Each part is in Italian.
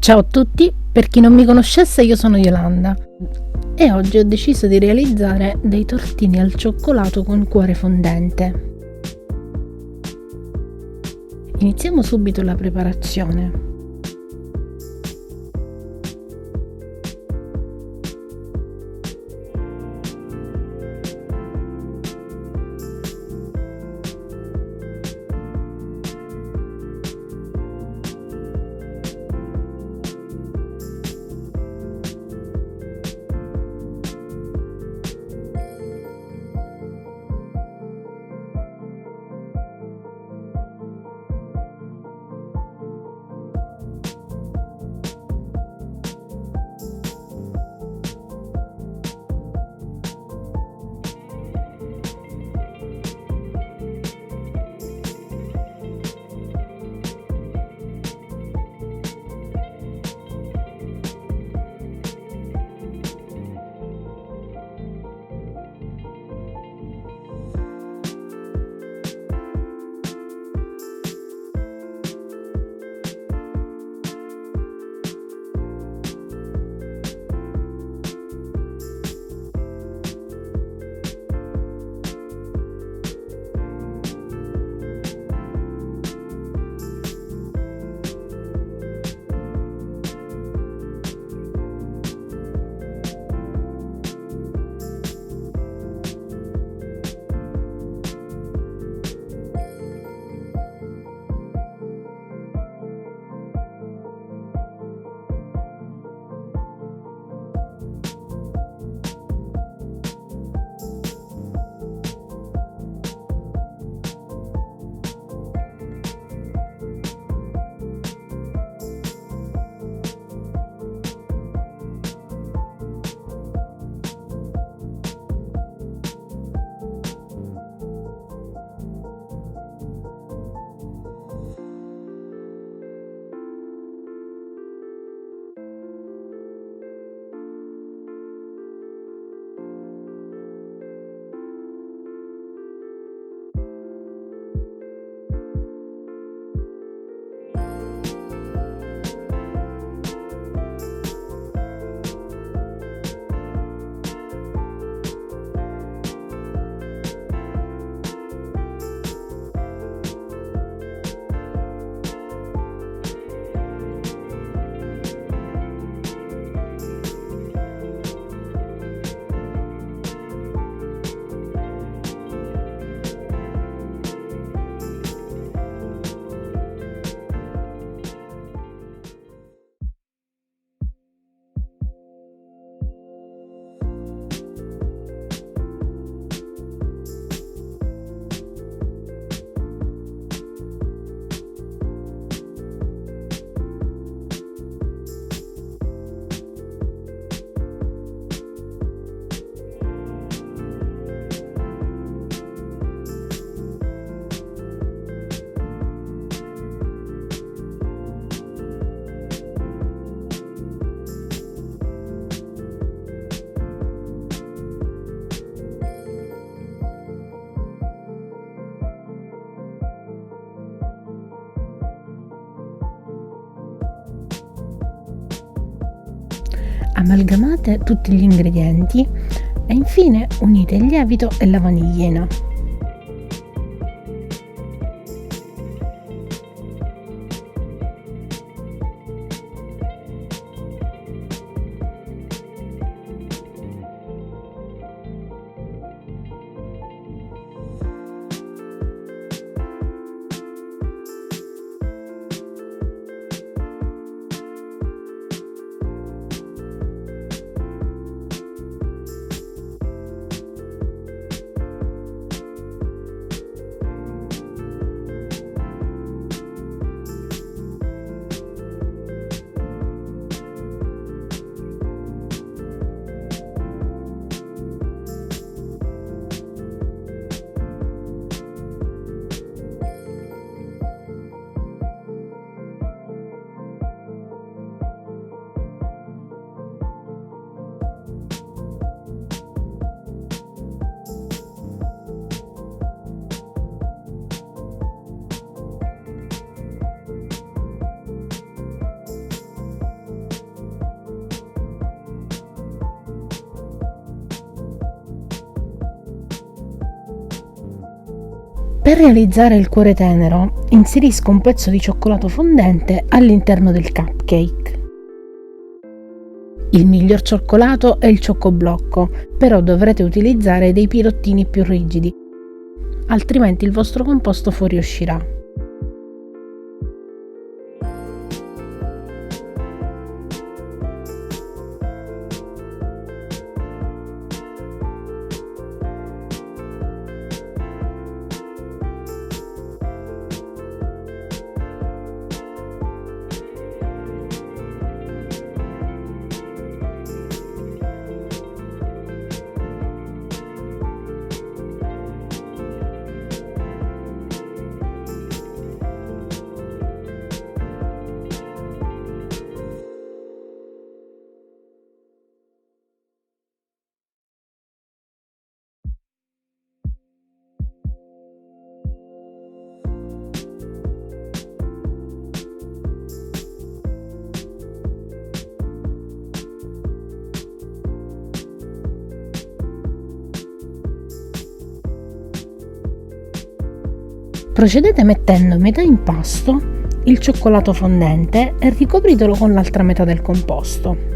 Ciao a tutti, per chi non mi conoscesse io sono Yolanda e oggi ho deciso di realizzare dei tortini al cioccolato con cuore fondente. Iniziamo subito la preparazione. Amalgamate tutti gli ingredienti e infine unite il lievito e la vanillina. Per realizzare il cuore tenero, inserisco un pezzo di cioccolato fondente all'interno del cupcake. Il miglior cioccolato è il cioccoblocco, però dovrete utilizzare dei pirottini più rigidi, altrimenti il vostro composto fuoriuscirà. Procedete mettendo metà impasto il cioccolato fondente e ricopritelo con l'altra metà del composto.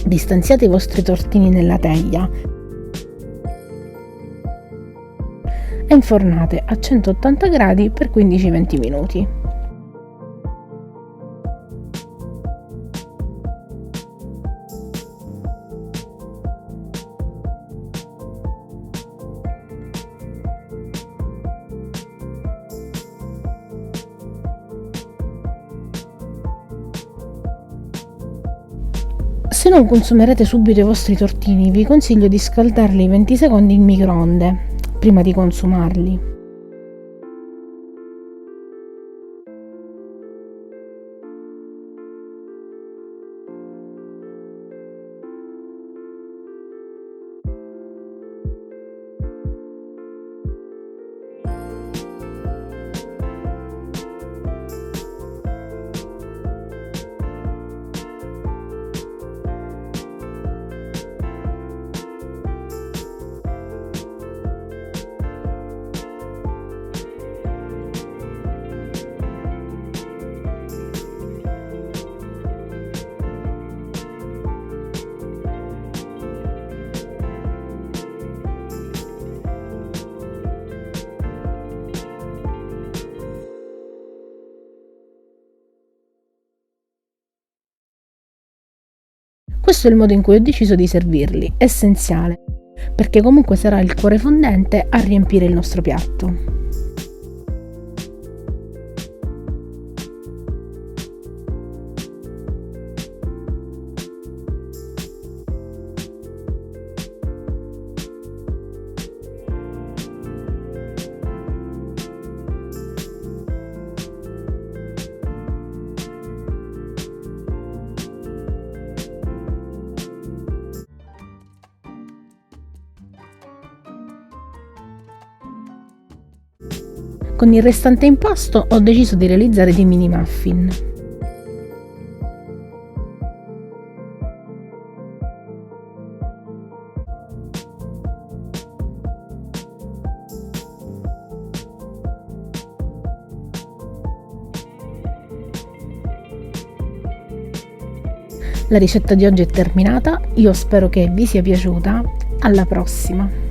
Distanziate i vostri tortini nella teglia e infornate a 180 gradi per 15-20 minuti. Se non consumerete subito i vostri tortini, vi consiglio di scaldarli 20 secondi in microonde prima di consumarli. Questo è il modo in cui ho deciso di servirli, essenziale, perché comunque sarà il cuore fondente a riempire il nostro piatto. Con il restante impasto ho deciso di realizzare dei mini muffin. La ricetta di oggi è terminata, io spero che vi sia piaciuta. Alla prossima!